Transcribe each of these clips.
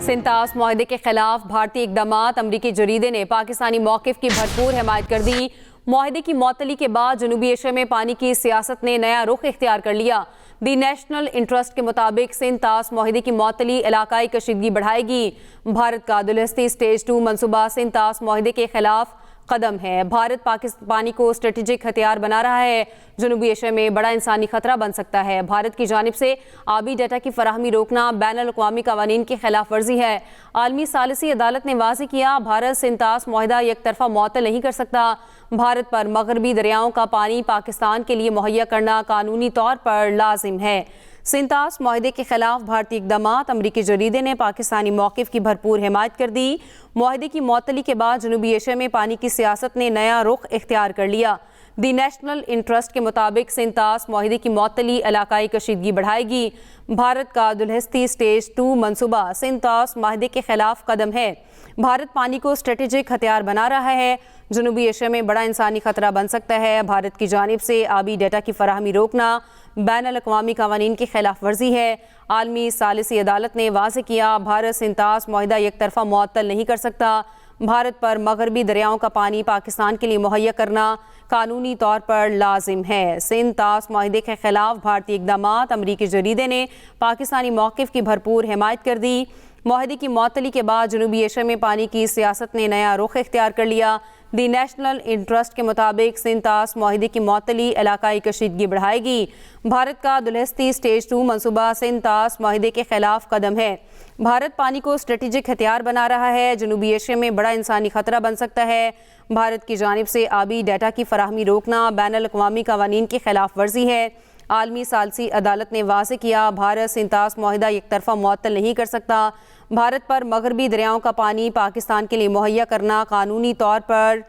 سنتاس معاہدے کے خلاف بھارتی اقدامات، امریکی جریدے نے پاکستانی موقف کی بھرپور حمایت کر دی۔ معاہدے کی معطلی کے بعد جنوبی ایشیا میں پانی کی سیاست نے نیا رخ اختیار کر لیا۔ دی نیشنل انٹرسٹ کے مطابق سنتاس معاہدے کی معطلی علاقائی کشیدگی بڑھائے گی۔ بھارت کا دلہستی سٹیج 2 منصوبہ سنتاس معاہدے کے خلاف قدم ہے۔ بھارت پانی کو اسٹریٹجک ہتھیار بنا رہا ہے، جنوبی ایشیا میں بڑا انسانی خطرہ بن سکتا ہے۔ بھارت کی جانب سے آبی ڈیٹا کی فراہمی روکنا بین الاقوامی قوانین کی خلاف ورزی ہے۔ عالمی ثالثی عدالت نے واضح کیا، بھارت سنتاس معاہدہ یک طرفہ معطل نہیں کر سکتا۔ بھارت پر مغربی دریاؤں کا پانی پاکستان کے لیے مہیا کرنا قانونی طور پر لازم ہے۔ سنتاس معاہدے کے خلاف بھارتی اقدامات، امریکی جریدے نے پاکستانی موقف کی بھرپور حمایت کر دی۔ معاہدے کی معطلی کے بعد جنوبی ایشیا میں پانی کی سیاست نے نیا رخ اختیار کر لیا۔ دی نیشنل انٹرسٹ کے مطابق سنتاس معاہدے کی معطلی علاقائی کشیدگی بڑھائے گی۔ بھارت کا دلہستی سٹیج 2 منصوبہ سنتاس معاہدے کے خلاف قدم ہے۔ بھارت پانی کو اسٹریٹجک ہتھیار بنا رہا ہے، جنوبی ایشیا میں بڑا انسانی خطرہ بن سکتا ہے۔ بھارت کی جانب سے آبی ڈیٹا کی فراہمی روکنا بین الاقوامی قوانین کی خلاف ورزی ہے۔ عالمی ثالثی عدالت نے واضح کیا، بھارت سنتاس معاہدہ یک طرفہ معطل نہیں کر سکتا۔ بھارت پر مغربی دریاؤں کا پانی پاکستان کے لیے مہیا کرنا قانونی طور پر لازم ہے۔ سنتاس معاہدے کے خلاف بھارتی اقدامات، امریکی جریدے نے پاکستانی موقف کی بھرپور حمایت کر دی۔ معاہدے کی معطلی کے بعد جنوبی ایشیا میں پانی کی سیاست نے نیا رخ اختیار کر لیا۔ دی نیشنل انٹرسٹ کے مطابق سنتاس معاہدے کی معطلی علاقائی کشیدگی بڑھائے گی۔ بھارت کا دلہستی سٹیج 2 منصوبہ سنتاس معاہدے کے خلاف قدم ہے۔ بھارت پانی کو اسٹریٹجک ہتھیار بنا رہا ہے، جنوبی ایشیا میں بڑا انسانی خطرہ بن سکتا ہے۔ بھارت کی جانب سے آبی ڈیٹا کی فراہمی روکنا بین الاقوامی قوانین کی خلاف ورزی ہے۔ عالمی ثالثی عدالت نے واضح کیا، بھارت سنتاس معاہدہ یک طرفہ معطل نہیں کر سکتا۔ بھارت پر مغربی دریاؤں کا پانی پاکستان کے لیے مہیا کرنا قانونی طور پر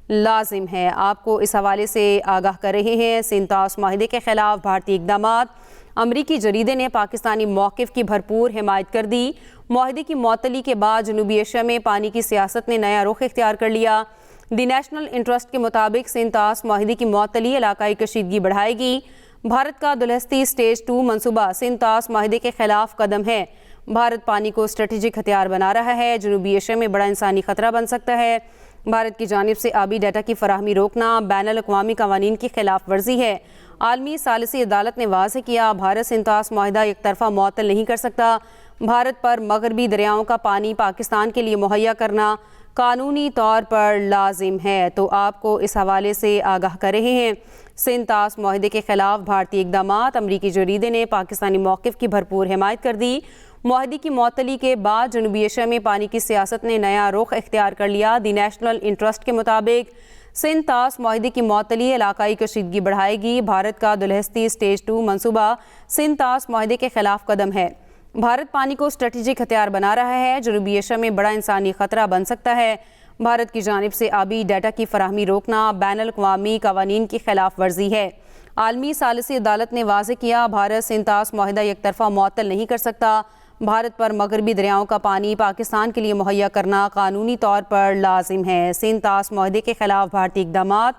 لازم ہے۔ آپ کو اس حوالے سے آگاہ کر رہے ہیں، سنتاس معاہدے کے خلاف بھارتی اقدامات، امریکی جریدے نے پاکستانی موقف کی بھرپور حمایت کر دی۔ معاہدے کی معطلی کے بعد جنوبی ایشیا میں پانی کی سیاست نے نیا رخ اختیار کر لیا۔ دی نیشنل انٹرسٹ کے مطابق سنتاس معاہدے کی معطلی علاقائی کشیدگی بڑھائے گی۔ بھارت کا دلہستی سٹیج 2 منصوبہ سنتاس معاہدے کے خلاف قدم ہے۔ بھارت پانی کو اسٹریٹجک ہتھیار بنا رہا ہے، جنوبی ایشیا میں بڑا انسانی خطرہ بن سکتا ہے۔ بھارت کی جانب سے آبی ڈیٹا کی فراہمی روکنا بین الاقوامی قوانین کی خلاف ورزی ہے۔ عالمی ثالثی عدالت نے واضح کیا، بھارت سنتاس معاہدہ یک طرفہ معطل نہیں کر سکتا۔ بھارت پر مغربی دریاؤں کا پانی پاکستان کے لیے مہیا کرنا قانونی طور پر لازم ہے۔ تو آپ کو اس حوالے سے آگاہ کر رہے ہیں، سنتاس معاہدے کے خلاف بھارتی اقدامات، امریکی جریدے نے پاکستانی موقف کی بھرپور حمایت کر دی۔ معاہدے کی معطلی کے بعد جنوبی ایشیا میں پانی کی سیاست نے نیا رخ اختیار کر لیا۔ دی نیشنل انٹرسٹ کے مطابق سنتاس معاہدے کی معطلی علاقائی کشیدگی بڑھائے گی۔ بھارت کا دلہستی سٹیج 2 منصوبہ سنتاس معاہدے کے خلاف قدم ہے۔ بھارت پانی کو اسٹریٹجک ہتھیار بنا رہا ہے، جنوبی ایشیا میں بڑا انسانی خطرہ بن سکتا ہے۔ بھارت کی جانب سے آبی ڈیٹا کی فراہمی روکنا بین الاقوامی قوانین کی خلاف ورزی ہے۔ عالمی ثالثی عدالت نے واضح کیا، بھارت سنتاس معاہدہ یک طرفہ معطل نہیں کر سکتا۔ بھارت پر مغربی دریاؤں کا پانی پاکستان کے لیے مہیا کرنا قانونی طور پر لازم ہے۔ سنتاس معاہدے کے خلاف بھارتی اقدامات،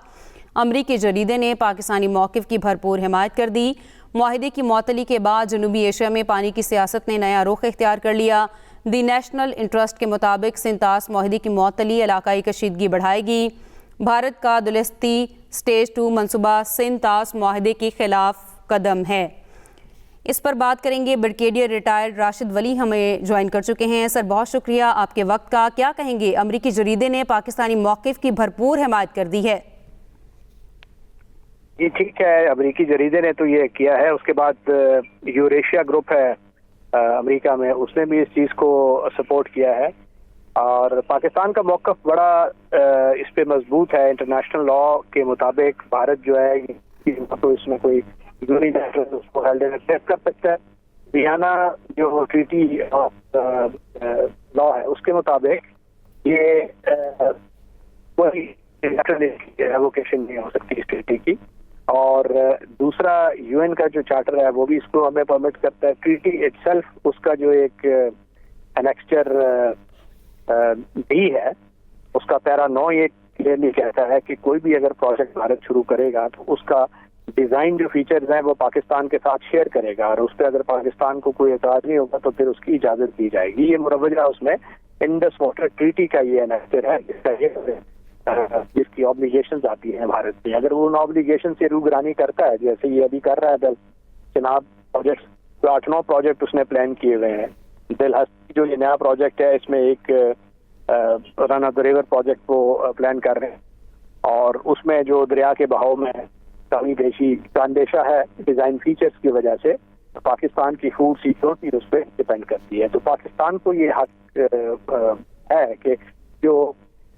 امریکی جریدے نے پاکستانی موقف کی بھرپور حمایت کر دی۔ معاہدے کی معطلی کے بعد جنوبی ایشیا میں پانی کی سیاست نے نیا رخ اختیار کر لیا۔ دی نیشنل انٹرسٹ کے مطابق سنتاس معاہدے کی معطلی علاقائی کشیدگی بڑھائے گی۔ بھارت کا دلہستی سٹیج 2 منصوبہ سنتاس معاہدے کے خلاف قدم ہے۔ اس پر بات کریں گے، بریگیڈیئر ریٹائرڈ راشد ولی ہمیں جوائن کر چکے ہیں۔ سر، بہت شکریہ آپ کے وقت کا۔ کیا کہیں گے، امریکی جریدے نے پاکستانی موقف کی بھرپور حمایت کر دی ہے؟ جی ٹھیک ہے، امریکی جریدے نے تو یہ کیا ہے، اس کے بعد یوریشیا گروپ ہے امریکہ میں، اس نے بھی اس چیز کو سپورٹ کیا ہے، اور پاکستان کا موقف بڑا اس پہ مضبوط ہے۔ انٹرنیشنل لا کے مطابق بھارت جو ہے تو اس میں کوئی اس کو ایکسیپٹ کر سکتا ہے۔ ویانا جو ٹریٹی آف لا ہے اس کے مطابق یہ کوئی ایووکیشن نہیں ہو سکتی اس ٹریٹی کی، اور دوسرا یو این کا جو چارٹر ہے وہ بھی اس کو ہمیں پرمٹ کرتا ہے۔ ٹریٹی اٹ سیلف اس کا جو ایک انیکسچر بھی ہے، اس کا پیرا 9 یہ کلیئرلی کہتا ہے کہ کوئی بھی اگر پروجیکٹ بھارت شروع کرے گا تو اس کا ڈیزائن جو فیچرز ہیں وہ پاکستان کے ساتھ شیئر کرے گا، اور اس پہ اگر پاکستان کو کوئی اعتراض نہیں ہوگا تو پھر اس کی اجازت دی جائے گی۔ یہ مروجہ اس میں انڈس واٹر ٹریٹی کا یہ انیکسر ہے جس کی آبلیگیشنز آتی ہیں بھارت میں۔ اگر وہ ان آبلیگیشن سے روگرانی کرتا ہے جیسے یہ ابھی کر رہا ہے چناب پروجیکٹ، 8-9 پروجیکٹ اس نے پلان کیے ہوئے ہیں۔ دل ہستی جو یہ نیا پروجیکٹ ہے اس میں ایک رن آف دا ریور پروجیکٹ وہ پلان کر رہے ہیں، اور اس میں جو دریا کے بہاؤ میں کمی بیشی کا اندیشہ ہے ڈیزائن فیچرز کی وجہ سے، پاکستان کی فوڈ سیکورٹی اس پہ ڈپینڈ کرتی ہے۔ تو پاکستان کو یہ حق ہے کہ جو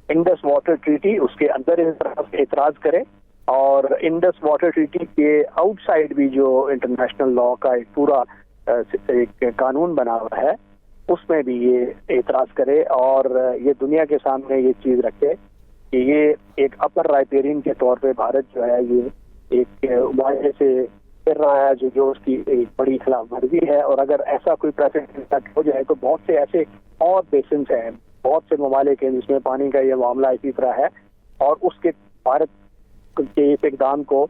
انڈس واٹر ٹریٹی اس کے اندر اعتراض کرے، اور انڈس واٹر ٹریٹی کے آؤٹ سائڈ بھی جو انٹرنیشنل لا کا ایک پورا ایک قانون بنا ہوا ہے اس میں بھی یہ اعتراض کرے، اور یہ دنیا کے سامنے یہ چیز رکھے کہ یہ ایک اپر رائپیرین کے طور پہ بھارت جو ہے یہ ایک معاہدے سے پھر رہا ہے جو اس کی ایک بڑی خلاف ورزی ہے۔ اور اگر ایسا کوئی پریسیڈنٹ ہو جائے تو بہت سے ایسے اور بیسنس ہیں، بہت سے ممالک ہیں جس میں پانی کا یہ معاملہ اسی طرح ہے، اور اس کے بھارت کے اس اقدام کو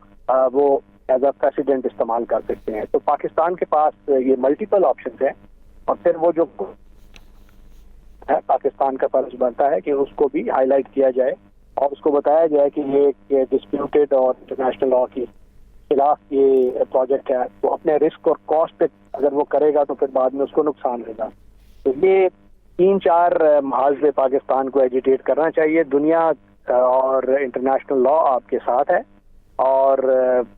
وہ ایز اے پریسیڈنٹ استعمال کر سکتے ہیں۔ تو پاکستان کے پاس یہ ملٹیپل آپشنز ہیں، اور پھر وہ جو ہے پاکستان کا فرض بنتا ہے کہ اس کو بھی ہائی لائٹ کیا جائے اور اس کو بتایا جائے کہ یہ ایک ڈسپیوٹیڈ اور انٹرنیشنل لا کے خلاف یہ پروجیکٹ ہے، تو اپنے رسک اور کاسٹ پہ اگر وہ کرے گا تو پھر بعد میں اس کو نقصان ہوگا۔ تو یہ 3-4 محاذ پہ پاکستان کو ایجیٹیٹ کرنا چاہیے۔ دنیا اور انٹرنیشنل لا آپ کے ساتھ ہے، اور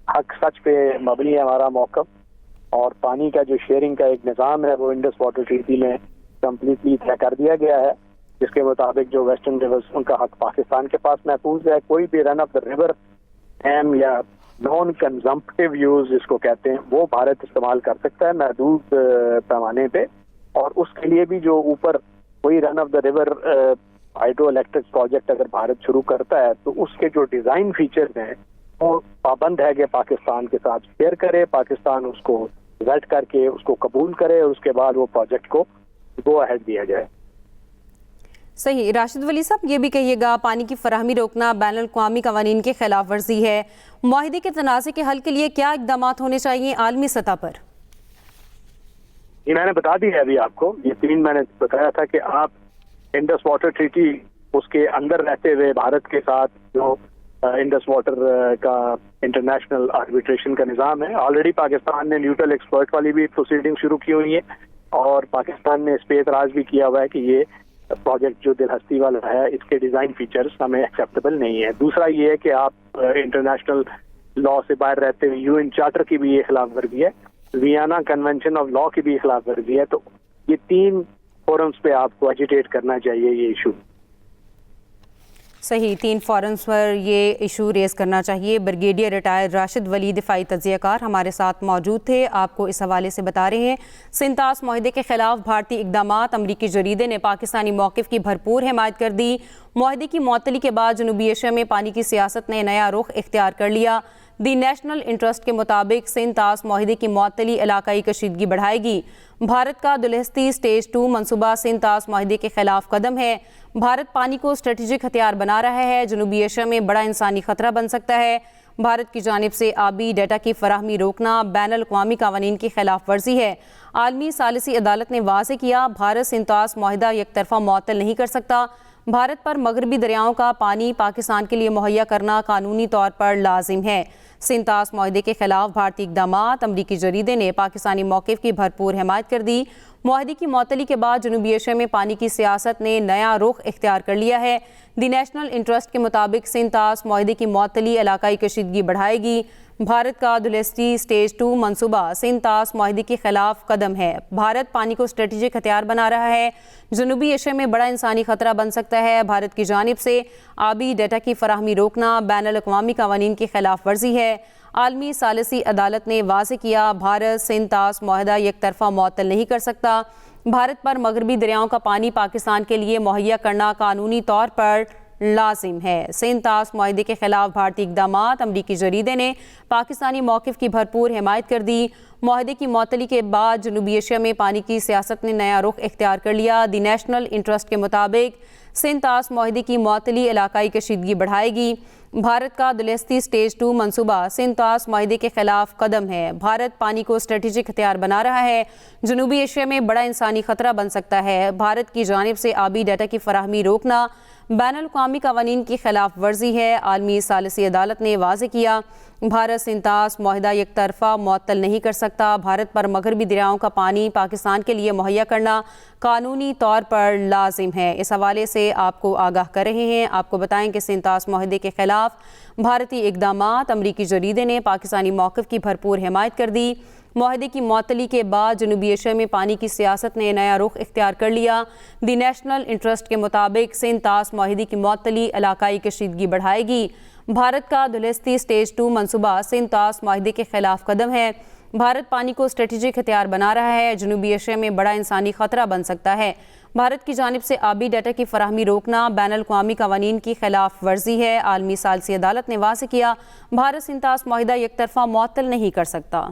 حق سچ پہ مبنی ہے ہمارا موقف، اور پانی کا جو شیئرنگ کا ایک نظام ہے وہ انڈس واٹر ٹریٹی میں کمپلیٹلی طے کر دیا گیا ہے، جس کے مطابق جو ویسٹرن ریورز ان کا حق پاکستان کے پاس محفوظ ہے۔ کوئی بھی رن آف دا ریور ڈیم یا نان کنزمپٹیو یوز جس کو کہتے ہیں وہ بھارت استعمال کر سکتا ہے محدود پیمانے پہ، اور اس کے لیے بھی جو اوپر کوئی run of the river hydro electric project اگر بھارت شروع کرتا ہے تو اس کے جو ڈیزائن فیچرز ہیں وہ پابند ہے کہ پاکستان کے ساتھ شیئر کرے، پاکستان اس کو ویٹ کر کے اس کو قبول کرے، اور اس کے بعد وہ پروجیکٹ کو گو اہیڈ دیا جائے۔ صحیح۔ راشد ولی صاحب یہ بھی کہیے گا، پانی کی فراہمی روکنا بین الاقوامی قوانین کی خلاف ورزی ہے، معاہدے کے تنازع کے حل کے لیے کیا اقدامات ہونے چاہیے عالمی سطح پر؟ یہ میں نے بتا دی ہے ابھی آپ کو، یہ 3 میں نے بتایا تھا کہ آپ انڈس واٹر ٹریٹی اس کے اندر رہتے ہوئے بھارت کے ساتھ جو انڈس واٹر کا انٹرنیشنل آربیٹریشن کا نظام ہے، آلریڈی پاکستان نے نیوٹرل ایکسپرٹ والی بھی پروسیڈنگ شروع کی ہوئی ہے، اور پاکستان نے اس پہ اعتراض بھی کیا ہوا ہے کہ یہ پروجیکٹ جو دل ہستی والا ہے اس کے ڈیزائن فیچرز ہمیں ایکسیپٹیبل نہیں ہے۔ دوسرا یہ ہے کہ آپ انٹرنیشنل لا سے باہر رہتے ہوئے UN چارٹر کی بھی یہ خلاف ورزی ہے، ویانا کنونشن آف لا کی بھی خلاف ورزی ہے۔ تو یہ 3 فورمز پہ آپ کو ایجیٹیٹ کرنا چاہیے یہ ایشو۔ صحیح، 3 فورمز پر یہ ایشو ریز کرنا چاہیے۔ بریگیڈیئر ریٹائر راشد ولی دفاعی تجزیہ کار ہمارے ساتھ موجود تھے، آپ کو اس حوالے سے بتا رہے ہیں سنتاس معاہدے کے خلاف بھارتی اقدامات، امریکی جریدے نے پاکستانی موقف کی بھرپور حمایت کر دی۔ معاہدے کی معطلی کے بعد جنوبی ایشیا میں پانی کی سیاست نے نیا رخ اختیار کر لیا۔ دی نیشنل انٹرسٹ کے مطابق سنتاس معاہدے کی معطلی علاقائی کشیدگی بڑھائے گی۔ بھارت کا دلہستی سٹیج 2 منصوبہ سنتاس معاہدے کے خلاف قدم ہے۔ بھارت پانی کو اسٹریٹجک ہتھیار بنا رہا ہے، جنوبی ایشیا میں بڑا انسانی خطرہ بن سکتا ہے۔ بھارت کی جانب سے آبی ڈیٹا کی فراہمی روکنا بین الاقوامی قوانین کی خلاف ورزی ہے۔ عالمی ثالثی عدالت نے واضح کیا، بھارت سنتاس معاہدہ یک طرفہ معطل نہیں کر سکتا۔ بھارت پر مغربی دریاؤں کا پانی پاکستان کے لیے مہیا کرنا قانونی طور پر لازم ہے۔ سنتاس معاہدے کے خلاف بھارتی اقدامات، امریکی جریدے نے پاکستانی موقف کی بھرپور حمایت کر دی۔ معاہدے کی معطلی کے بعد جنوبی ایشیا میں پانی کی سیاست نے نیا رخ اختیار کر لیا ہے۔ دی نیشنل انٹرسٹ کے مطابق سنتاس معاہدے کی معطلی علاقائی کشیدگی بڑھائے گی۔ بھارت کا دلہستی سٹیج 2 منصوبہ سنتاس معاہدے کے خلاف قدم ہے۔ بھارت پانی کو اسٹریٹجک ہتھیار بنا رہا ہے، جنوبی ایشیا میں بڑا انسانی خطرہ بن سکتا ہے۔ بھارت کی جانب سے آبی ڈیٹا کی فراہمی روکنا بین الاقوامی قوانین کی خلاف ورزی ہے۔ عالمی ثالثی عدالت نے واضح کیا، بھارت سنتاس معاہدہ یک طرفہ معطل نہیں کر سکتا۔ بھارت پر مغربی دریاؤں کا پانی پاکستان کے لیے مہیا کرنا قانونی طور پر لازم ہے۔ سنتاس معاہدے کے خلاف بھارتی اقدامات، امریکی جریدے نے پاکستانی موقف کی بھرپور حمایت کر دی۔ معاہدے کی معطلی کے بعد جنوبی ایشیا میں پانی کی سیاست نے نیا رخ اختیار کر لیا۔ دی نیشنل انٹرسٹ کے مطابق سندھ طاس معاہدے کی معطلی علاقائی کشیدگی بڑھائے گی۔ بھارت کا دلہستی سٹیج 2 منصوبہ سندھ طاس معاہدے کے خلاف قدم ہے۔ بھارت پانی کو اسٹریٹجک ہتھیار بنا رہا ہے، جنوبی ایشیا میں بڑا انسانی خطرہ بن سکتا ہے۔ بھارت کی جانب سے آبی ڈیٹا کی فراہمی روکنا بین الاقوامی قوانین کی خلاف ورزی ہے، عالمی ثالثی عدالت نے واضح کیا۔ بھارت سندھ طاس معاہدہ یک طرفہ معطل نہیں کر سکتا۔ بھارت پر مغربی دریاؤں کا پانی پاکستان کے لیے مہیا کرنا قانونی طور پر لازم ہے۔ اس حوالے سے آپ کو آگاہ کر رہے ہیں۔ آپ کو بتائیں کہ سندھ طاس معاہدے کے خلاف بھارتی اقدامات، امریکی جریدے نے پاکستانی موقف کی بھرپور حمایت کر دی۔ معاہدے کی معطلی کے بعد جنوبی ایشیا میں پانی کی سیاست نے نیا رخ اختیار کر لیا۔ دی نیشنل انٹرسٹ کے مطابق سندھ طاس معاہدے کی معطلی علاقائی کشیدگی بڑھائے گی۔ بھارت کا دلہستی سٹیج 2 منصوبہ سندھ طاس معاہدے کے خلاف قدم ہے۔ بھارت پانی کو اسٹریٹجک ہتھیار بنا رہا ہے، جنوبی ایشیا میں بڑا انسانی خطرہ بن سکتا ہے۔ بھارت کی جانب سے آبی ڈیٹا کی فراہمی روکنا بین الاقوامی قوانین کی خلاف ورزی ہے، عالمی ثالثی عدالت نے واضح کیا۔ بھارت سندھ طاس معاہدہ یک طرفہ معطل نہیں کر سکتا۔